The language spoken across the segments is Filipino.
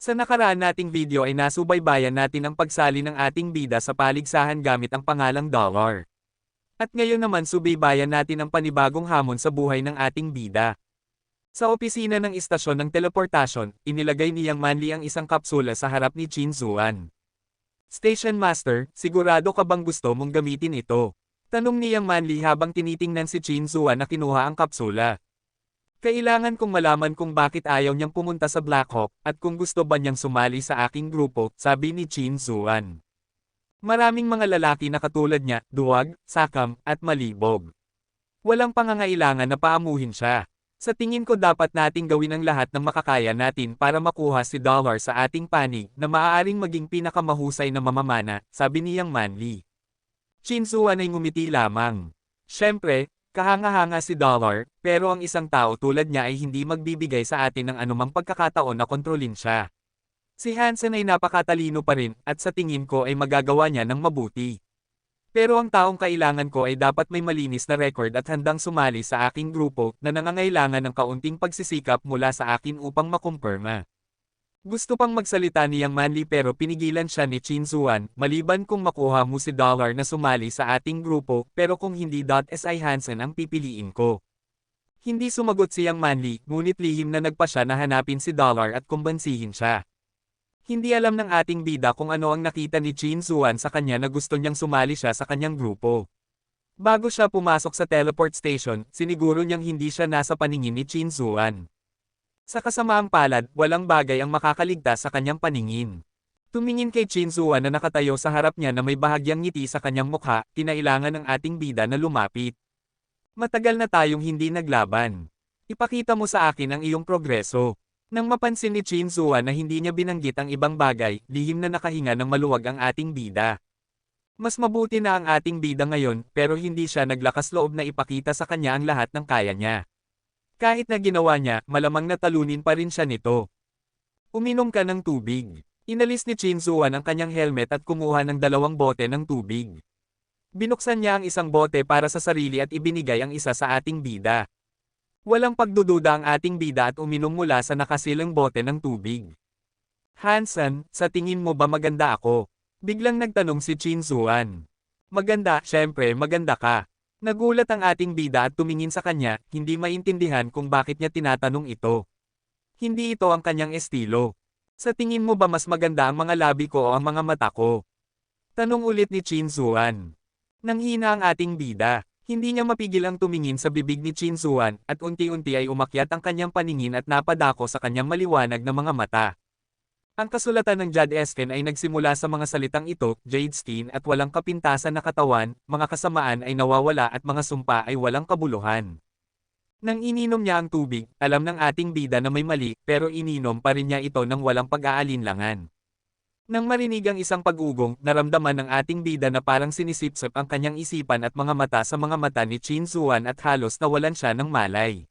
Sa nakaraan nating video ay nasubaybayan natin ang pagsali ng ating bida sa paligsahan gamit ang pangalang Dollar. At ngayon naman subaybayan natin ang panibagong hamon sa buhay ng ating bida. Sa opisina ng istasyon ng teleportasyon, inilagay ni Yang Manli ang isang kapsula sa harap ni Chin Zuan. Station Master, sigurado ka bang gusto mong gamitin ito? Tanong ni Yang Manli habang tinitingnan si Chin Zuan na kinuha ang kapsula. Kailangan kong malaman kung bakit ayaw niyang pumunta sa Black Hawk at kung gusto ba niyang sumali sa aking grupo, sabi ni Chin Zuan. Maraming mga lalaki na katulad niya, duwag, sakam, at malibog. Walang pangangailangan na paamuhin siya. Sa tingin ko dapat nating gawin ang lahat ng makakaya natin para makuha si Dollar sa ating panig na maaaring maging pinakamahusay na mamamana, sabi ni Yang Manli. Chin Zuan ay ngumiti lamang. Siyempre, kahanga-hanga si Dollar, pero ang isang tao tulad niya ay hindi magbibigay sa atin ng anumang pagkakataon na kontrolin siya. Si Hansen ay napakatalino pa rin, at sa tingin ko ay magagawa niya ng mabuti. Pero ang taong kailangan ko ay dapat may malinis na record at handang sumali sa aking grupo na nangangailangan ng kaunting pagsisikap mula sa akin upang makumpirma. Gusto pang magsalita ni Yang Manli pero pinigilan siya ni Chin Zuan, maliban kung makuha mo si Dollar na sumali sa ating grupo, pero kung hindi si Hansen ang pipiliin ko. Hindi sumagot si Yang Manli, ngunit lihim na nagpa siya na hanapin si Dollar at kumbansihin siya. Hindi alam ng ating bida kung ano ang nakita ni Chin Zuan sa kanya na gusto niyang sumali siya sa kanyang grupo. Bago siya pumasok sa teleport station, siniguro niyang hindi siya nasa paningin ni Chin Zuan. Sa kasamaang palad, walang bagay ang makakaligtas sa kanyang paningin. Tumingin kay Chin Zuan na nakatayo sa harap niya na may bahagyang ngiti sa kanyang mukha, kinailangan ng ating bida na lumapit. Matagal na tayong hindi naglaban. Ipakita mo sa akin ang iyong progreso. Nang mapansin ni Chin Zuan na hindi niya binanggit ang ibang bagay, lihim na nakahinga ng maluwag ang ating bida. Mas mabuti na ang ating bida ngayon, pero hindi siya naglakas loob na ipakita sa kanya ang lahat ng kaya niya. Kahit na ginawa niya, malamang natalunin pa rin siya nito. Uminom ka ng tubig. Inalis ni Chin Zuan ang kanyang helmet at kumuha ng 2 bote ng tubig. Binuksan niya ang isang bote para sa sarili at ibinigay ang isa sa ating bida. Walang pagdududa ang ating bida at uminom mula sa nakasilang bote ng tubig. Hansen, sa tingin mo ba maganda ako? Biglang nagtanong si Chin Zuan. Maganda, syempre maganda ka. Nagulat ang ating bida at tumingin sa kanya, hindi maintindihan kung bakit niya tinatanong ito. Hindi ito ang kanyang estilo. Sa tingin mo ba mas maganda ang mga labi ko o ang mga mata ko? Tanong ulit ni Chin Zuan. Nanghina ang ating bida. Hindi niya mapigil ang tumingin sa bibig ni Chin Zuan, at unti-unti ay umakyat ang kanyang paningin at napadako sa kanyang maliwanag na mga mata. Ang kasulatan ng Jade Esken ay nagsimula sa mga salitang ito, Jade Skin at walang kapintasan na katawan, mga kasamaan ay nawawala at mga sumpa ay walang kabuluhan. Nang ininom niya ang tubig, alam ng ating bida na may mali, pero ininom pa rin niya ito nang walang pag-aalinlangan. Nang marinig ang isang pag-ugong, naramdaman ng ating bida na parang sinisipsip ang kanyang isipan at mga mata sa mga mata ni Chin Zuan at halos nawalan siya ng malay.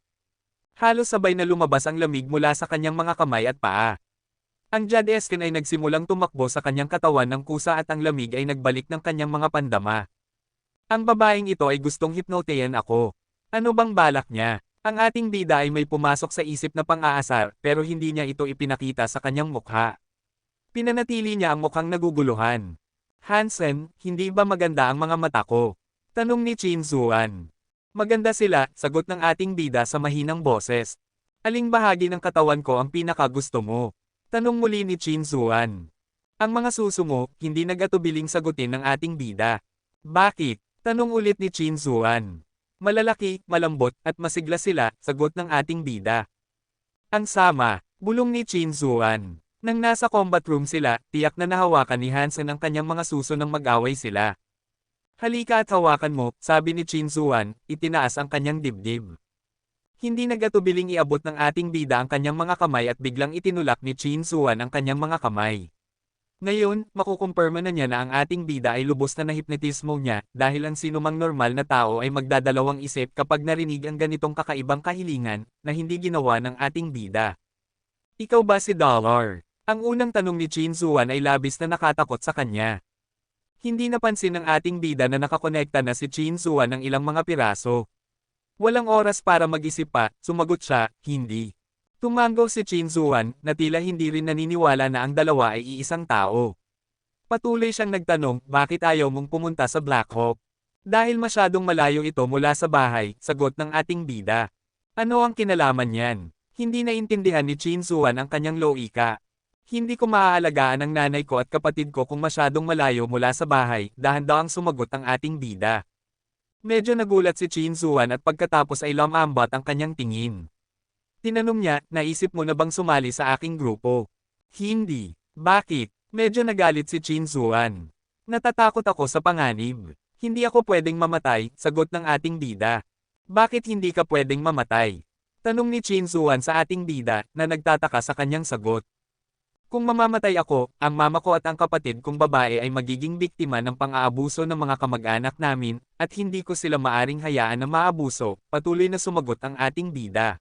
Halos sabay na lumabas ang lamig mula sa kanyang mga kamay at paa. Ang Jade Esken ay nagsimulang tumakbo sa kanyang katawan ng kusa at ang lamig ay nagbalik ng kanyang mga pandama. Ang babaeng ito ay gustong hipnotiyan ako. Ano bang balak niya? Ang ating bida ay may pumasok sa isip na pang-aasar pero hindi niya ito ipinakita sa kanyang mukha. Pinanatili niya ang mukhang naguguluhan. Hansen, hindi ba maganda ang mga mata ko? Tanong ni Chin Zuan. Maganda sila, sagot ng ating bida sa mahinang boses. Aling bahagi ng katawan ko ang pinakagusto mo? Tanong muli ni Chin Zuan. Ang mga suso mo, hindi nag-atubiling sagutin ng ating bida. Bakit? Tanong ulit ni Chin Zuan. Malalaki, malambot, at masigla sila, sagot ng ating bida. Ang sama, bulong ni Chin Zuan. Nang nasa combat room sila, tiyak na nahawakan ni Hansen ang kanyang mga suso nang mag-away sila. Halika at hawakan mo, sabi ni Chin Zuan, itinaas ang kanyang dibdib. Hindi nagatubiling iabot ng ating bida ang kanyang mga kamay at biglang itinulak ni Chin Zuan ang kanyang mga kamay. Ngayon, makukumpirma na niya na ang ating bida ay lubos na nahipnotismo niya, dahil ang sinumang normal na tao ay magdadalawang isip kapag narinig ang ganitong kakaibang kahilingan, na hindi ginawa ng ating bida. Ikaw ba si Dollar? Ang unang tanong ni Chin Zuan ay labis na nakatakot sa kanya. Hindi napansin ng ating bida na nakakonekta na si Chin Zuan ng ilang mga piraso. Walang oras para mag-isip pa, sumagot siya, hindi. Tumango si Chin Zuan, na tila hindi rin naniniwala na ang dalawa ay iisang tao. Patuloy siyang nagtanong, bakit ayaw mong pumunta sa Black Hawk? Dahil masyadong malayo ito mula sa bahay, sagot ng ating bida. Ano ang kinalaman niyan? Hindi naintindihan ni Chin Zuan ang kanyang loika. Hindi ko maaalagaan ang nanay ko at kapatid ko kung masyadong malayo mula sa bahay, dahan-dahang sumagot ang ating bida. Medyo nagulat si Chin Zuan at pagkatapos ay lumambat ang kanyang tingin. Tinanong niya, naisip mo na bang sumali sa aking grupo? Hindi. Bakit? Medyo nagalit si Chin Zuan. Natatakot ako sa panganib. Hindi ako pwedeng mamatay, sagot ng ating bida. Bakit hindi ka pwedeng mamatay? Tanong ni Chin Zuan sa ating bida, na nagtataka sa kanyang sagot. Kung mamamatay ako, ang mama ko at ang kapatid kong babae ay magiging biktima ng pang-aabuso ng mga kamag-anak namin, at hindi ko sila maaring hayaan na maabuso, patuloy na sumagot ang ating bida.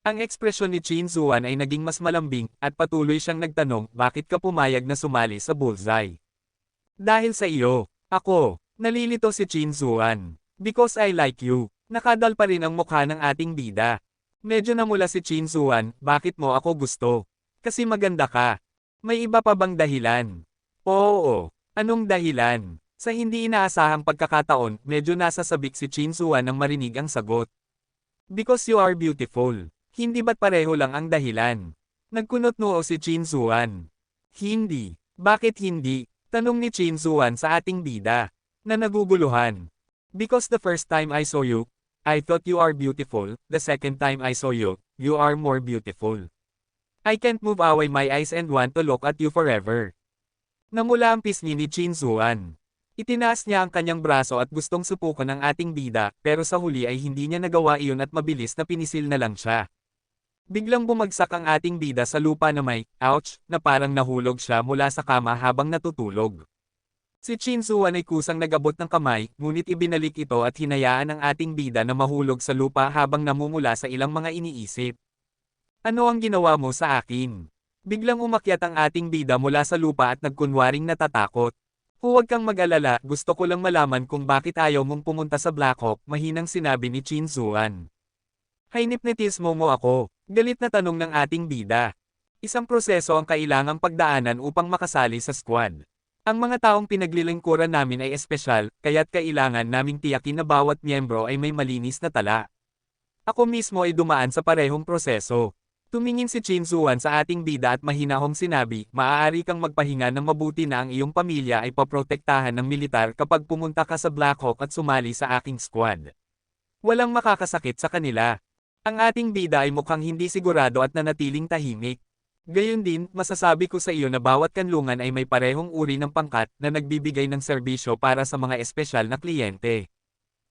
Ang ekspresyon ni Chin Zuan ay naging mas malambing, at patuloy siyang nagtanong, bakit ka pumayag na sumali sa bullseye? Dahil sa iyo. Ako. Nalilito si Chin Zuan. Because I like you. Nakadal pa rin ang mukha ng ating bida. Medyo namula si Chin Zuan, bakit mo ako gusto? Kasi maganda ka. May iba pa bang dahilan? Oo. Anong dahilan? Sa hindi inaasahang pagkakataon, medyo nasasabik si Chin Zuan nang marinig ang sagot. Because you are beautiful. Hindi ba't pareho lang ang dahilan? Nagkunot noo si Chin Zuan. Hindi. Bakit hindi? Tanong ni Chin Zuan sa ating bida. Na naguguluhan. Because the first time I saw you, I thought you are beautiful. The second time I saw you, you are more beautiful. I can't move away my eyes and want to look at you forever. Namula ang pisngi ni Chin Zuan. Itinaas niya ang kanyang braso at gustong supukan ang ating bida, pero sa huli ay hindi niya nagawa iyon at mabilis na pinisil na lang siya. Biglang bumagsak ang ating bida sa lupa na may, ouch, na parang nahulog siya mula sa kama habang natutulog. Si Chin Zuan ay kusang nagabot ng kamay, ngunit ibinalik ito at hinayaan ang ating bida na mahulog sa lupa habang namumula sa ilang mga iniisip. Ano ang ginawa mo sa akin? Biglang umakyat ang ating bida mula sa lupa at nagkunwaring natatakot. Huwag kang mag-alala, gusto ko lang malaman kung bakit ayaw mong pumunta sa Black Hawk, mahinang sinabi ni Chin Zuan. Hinipnotismo mo ako. Galit na tanong ng ating bida. Isang proseso ang kailangang pagdaanan upang makasali sa squad. Ang mga taong pinaglilingkuran namin ay espesyal, kaya't kailangan naming tiyakin na bawat miyembro ay may malinis na tala. Ako mismo ay dumaan sa parehong proseso. Tumingin si Chin Zuan sa ating bida at mahinahong sinabi, maaari kang magpahinga ng mabuti na ang iyong pamilya ay paprotektahan ng militar kapag pumunta ka sa Black Hawk at sumali sa aking squad. Walang makakasakit sa kanila. Ang ating bida ay mukhang hindi sigurado at nanatiling tahimik. Gayon din, masasabi ko sa iyo na bawat kanlungan ay may parehong uri ng pangkat na nagbibigay ng serbisyo para sa mga espesyal na kliyente.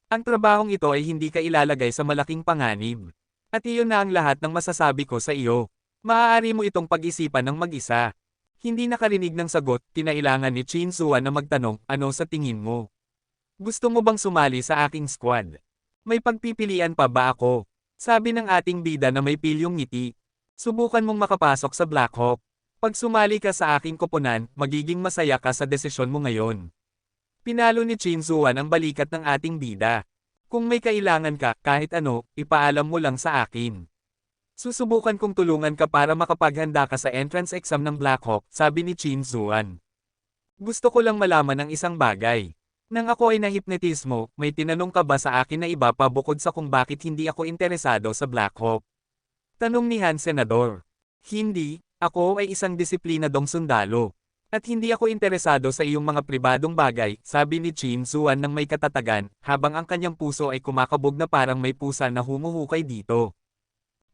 Ang trabahong ito ay hindi ka ilalagay sa malaking panganib. At iyon na ang lahat ng masasabi ko sa iyo. Maaari mo itong pag-isipan ng mag-isa. Hindi nakarinig ng sagot, kinailangan ni Chin Zuan na magtanong, ano sa tingin mo? Gusto mo bang sumali sa aking squad? May pagpipilian pa ba ako? Sabi ng ating bida na may pilyong ngiti. Subukan mong makapasok sa Black Hawk. Pag sumali ka sa aking koponan, magiging masaya ka sa desisyon mo ngayon. Pinalo ni Chin Zuan ang balikat ng ating bida. Kung may kailangan ka, kahit ano, ipaalam mo lang sa akin. Susubukan kong tulungan ka para makapaghanda ka sa entrance exam ng Black Hawk, sabi ni Chin Zuan. Gusto ko lang malaman ng isang bagay. Nang ako ay nahipnotismo, may tinanong ka ba sa akin na iba pa bukod sa kung bakit hindi ako interesado sa Black Hawk? Tanong ni Han Senador. Hindi, ako ay isang disiplinadong sundalo. At hindi ako interesado sa iyong mga pribadong bagay, sabi ni Chin Zuan ng may katatagan, habang ang kanyang puso ay kumakabog na parang may pusa na humuhukay dito.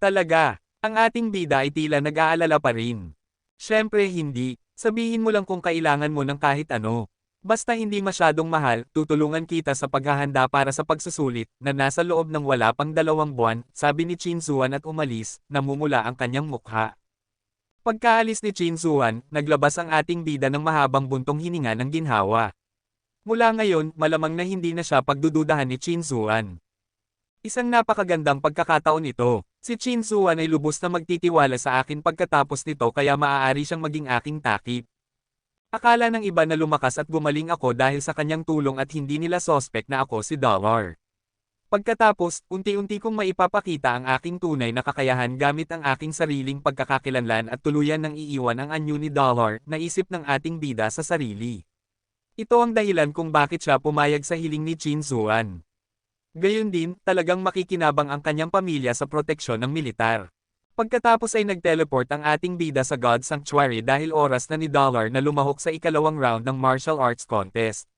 Talaga, ang ating bida ay tila nag-aalala pa rin. Siyempre hindi, sabihin mo lang kung kailangan mo ng kahit ano. Basta hindi masyadong mahal, tutulungan kita sa paghahanda para sa pagsusulit, na nasa loob ng wala pang 2 buwan, sabi ni Chin Zuan at umalis, namumula ang kanyang mukha. Pagkaalis ni Chin Zuan, naglabas ang ating bida ng mahabang buntong hininga ng ginhawa. Mula ngayon, malamang na hindi na siya pagdududahan ni Chin Zuan. Isang napakagandang pagkakataon ito. Si Chin Zuan ay lubos na magtitiwala sa akin pagkatapos nito kaya maaari siyang maging aking takip. Akala ng iba na lumakas at gumaling ako dahil sa kanyang tulong at hindi nila sospek na ako si Dollar. Pagkatapos, unti-unti kong maipapakita ang aking tunay na kakayahan gamit ang aking sariling pagkakakilanlan at tuluyan ng iiwan ang anyo ni Dollar, naisip ng ating bida sa sarili. Ito ang dahilan kung bakit siya pumayag sa hiling ni Chin Zuan. Gayun din, talagang makikinabang ang kanyang pamilya sa proteksyon ng militar. Pagkatapos ay nag-teleport ang ating bida sa God Sanctuary dahil oras na ni Dollar na lumahok sa ikalawang round ng martial arts contest.